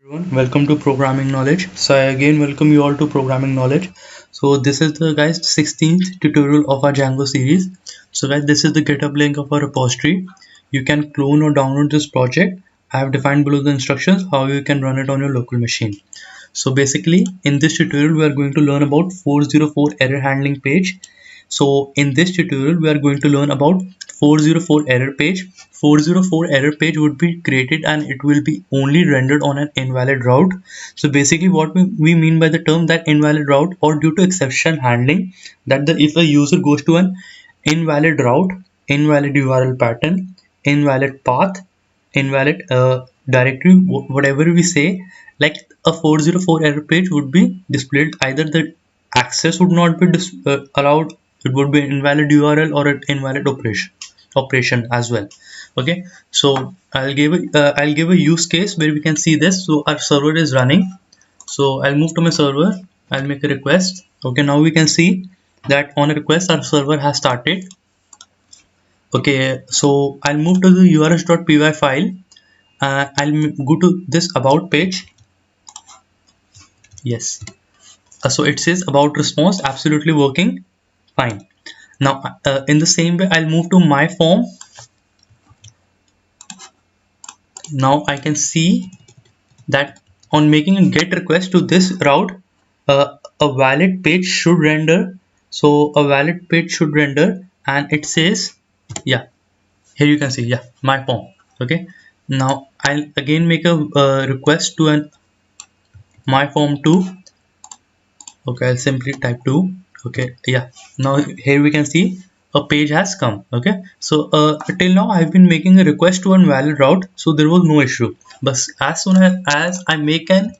Everyone, welcome to Programming Knowledge. So I again welcome you all to Programming Knowledge. So this is the 16th tutorial of our Django series. So guys, this is the GitHub link of our repository. You can clone or download this project. I have defined below the instructions how you can run it on your local machine. So basically in this tutorial we are going to learn about 404 error handling page. So in this tutorial we are going to learn about 404 error page. 404 error page would be created and it will be only rendered on an invalid route. So basically what we mean by the term that invalid route or due to exception handling, that if a user goes to an invalid route, invalid URL pattern, invalid path, invalid directory, whatever we say, like a 404 error page would be displayed. Either the access would not be allowed, it would be invalid URL or an invalid operation as well. Okay, so I'll give a use case where we can see this. So our server is running, so I'll move to my server, I'll make a request. Okay, now we can see that on a request our server has started. Okay, so I'll move to the urs.py file. I'll go to this about page. Yes, so it says about response absolutely working fine. Now in the same way I'll move to my form. Now I can see that on making a get request to this route, a valid page should render. So a valid page should render, and it says, yeah, here you can see, yeah, my form. Okay, now I'll again make a request to an my form 2. Okay, I'll simply type 2. Okay, yeah, now here we can see a page has come. Okay, so till now I've been making a request to an valid route, so there was no issue. But as soon as I make an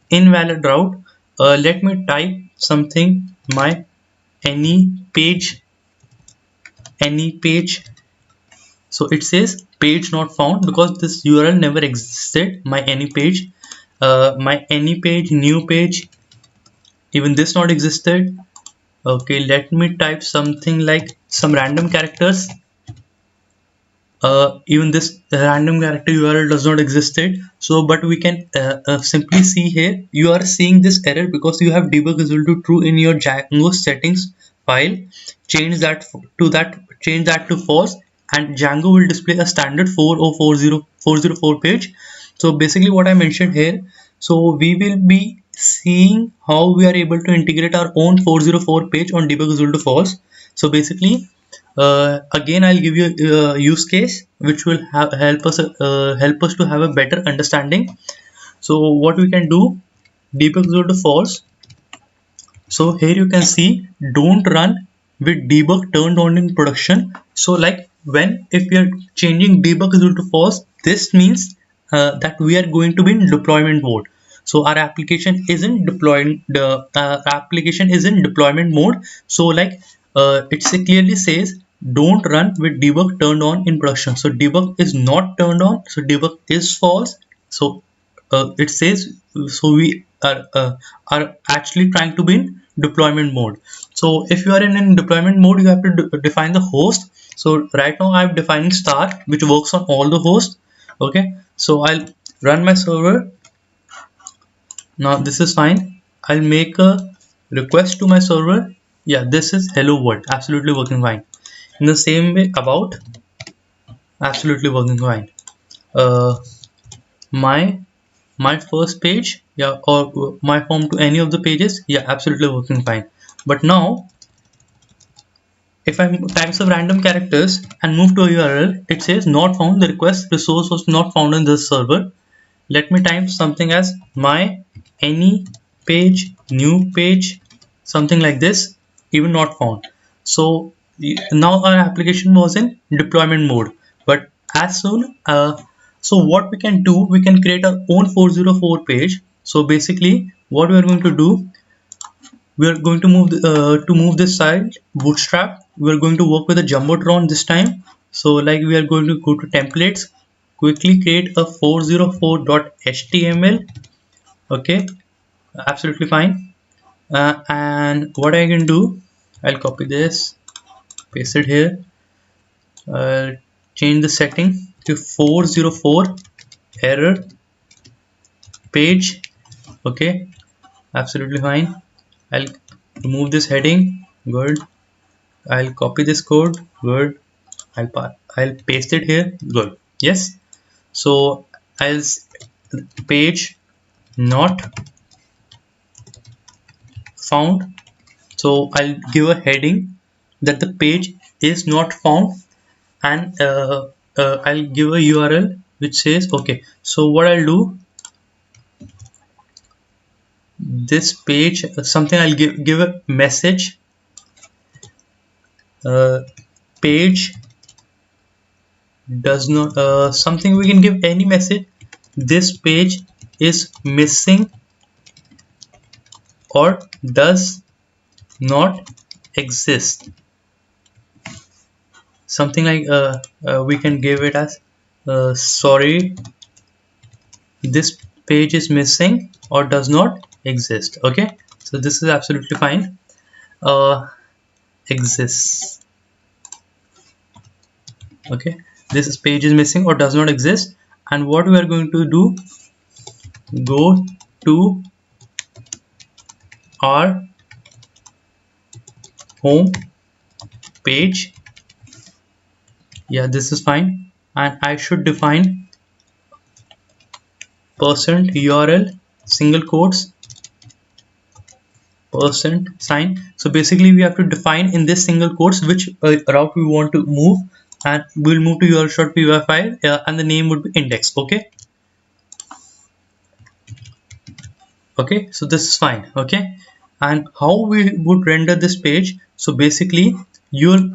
invalid route, let me type something, my any page. So it says page not found because this URL never existed. My any page, my any page, new page, even this not existed. Okay, let me type something like some random characters. Even this random character URL does not existed. So but we can simply see here you are seeing this error because you have debug is equal to true in your Django settings file. Change that to false, and Django will display a standard 404 page. So basically what I mentioned here, so we will be seeing how we are able to integrate our own 404 page on debug is equal to false. So basically again I'll give you a use case which will help us to have a better understanding. So what we can do, debug is equal to false. So here you can see don't run with debug turned on in production. So like when if we are changing debug is equal to false, this means that we are going to be in deployment mode. So our application isn't deploying, the application is in deployment mode. So like it clearly says don't run with debug turned on in production. So debug is not turned on, so debug is false. So it says, so we are actually trying to be in deployment mode. So if you are in deployment mode, you have to define the host. So right now I'm defining star, which works on all the hosts. Okay, so I'll run my server. Now this is fine. I'll make a request to my server. Yeah, this is hello world, absolutely working fine. In the same way about, absolutely working fine. uh, my my first page, yeah, or my form to any of the pages, yeah, absolutely working fine. But now if I type some random characters and move to a URL, it says not found, the request resource was not found in this server. Let me type something as my any page, new page, something like this, even not found. So now our application was in deployment mode. But as soon so what we can do, we can create our own 404 page. So basically what we are going to do, we are going to move this side bootstrap. We are going to work with a jumbotron this time. So like we are going to go to templates, quickly create a 404.html. okay, absolutely fine. And what I can do, I'll copy this, paste it here, change the setting to 404 error page. Okay, absolutely fine. I'll remove this heading. Good. I'll copy this code. Good. I'll paste it here. Good. Yes. So I'll page not found. So I'll give a heading that the page is not found, and I'll give a URL which says okay. So what I'll do, this page something, I'll give a message, page does not, something, we can give any message, this page is missing or does not exist, something like we can give it as sorry, this page is missing or does not exist. Okay, so this is absolutely fine. Exists. Okay, this page is missing or does not exist, and what we are going to do, go to our home page. Yeah, this is fine, and I should define percent URL single quotes percent sign. So basically we have to define in this single quotes which route we want to move, and we'll move to url.py file, and the name would be index. Okay, okay, so this is fine. Okay, and how we would render this page, so basically you'll,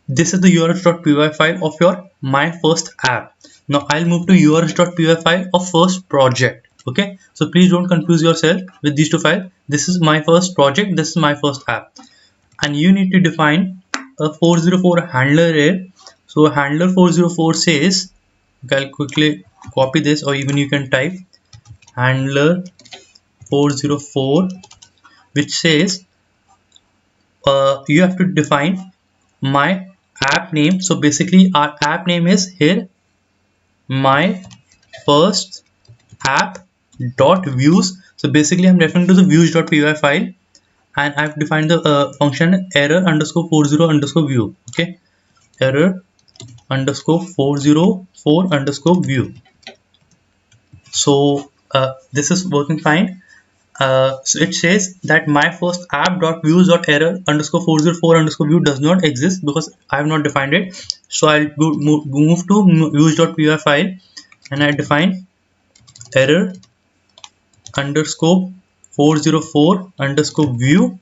this is the url.py file of your my first app. Now I'll move to url.py file of first project. Okay, so please don't confuse yourself with these two files. This is my first project, this is my first app, and you need to define a 404 handler here. So handler 404 says, okay, I'll quickly copy this, or even you can type handler 404, which says you have to define my app name. So basically our app name is here my first app dot views. So basically I'm referring to the views.py file, and I've defined the function error underscore 40 underscore view. Okay, error underscore 404 underscore view. So this is working fine. So it says that my first app dot views dot error underscore 404 underscore view does not exist because I have not defined it. So I'll move to views.py file, and I define error underscore 404 underscore view,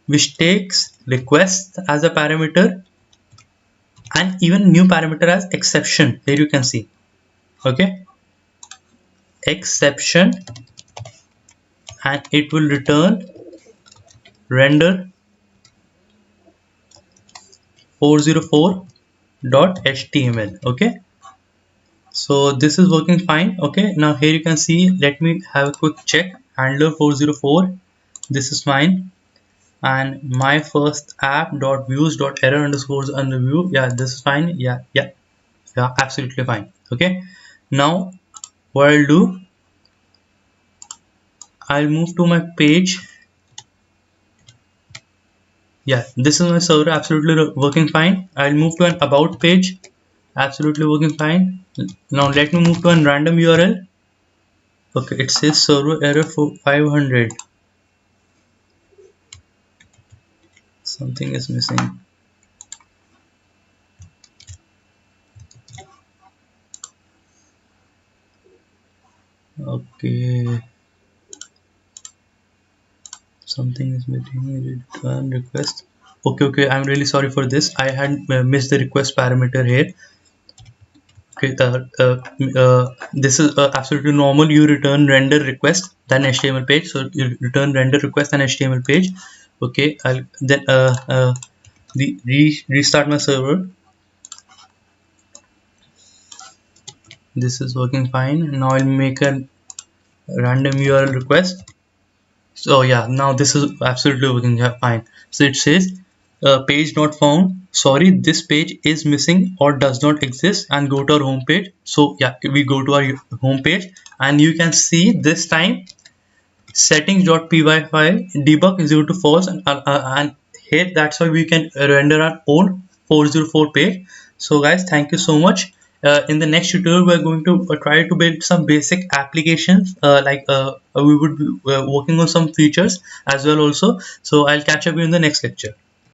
which takes request as a parameter and even new parameter as exception. Here you can see. Okay, exception, and it will return render 404.html. Okay, so this is working fine. Okay, now here you can see, let me have a quick check. Handler 404, this is fine, and my first app dot views dot error underscores under view, yeah, this is fine. Yeah, absolutely fine. Okay, now what I'll do, I'll move to my page. Yeah, this is my server, absolutely working fine. I'll move to an about page, absolutely working fine. Now let me move to a random URL. Okay, it says server error for 500. Something is missing. Okay, something is missing. Return request. Okay, I'm really sorry for this. I had missed the request parameter here. Okay, this is absolutely normal. You return render request then HTML page. So you return render request and HTML page. Okay, I'll then restart my server. This is working fine. Now I'll make a random URL request. So yeah, now this is absolutely working fine. So it says page not found, sorry, this page is missing or does not exist, and go to our home page. So yeah, we go to our home page, and you can see this time settings.py file debug is equal to false, and here that's why we can render our own 404 page. So guys, thank you so much. In the next tutorial we're going to try to build some basic applications, we would be working on some features as well also. So I'll catch up you in the next lecture.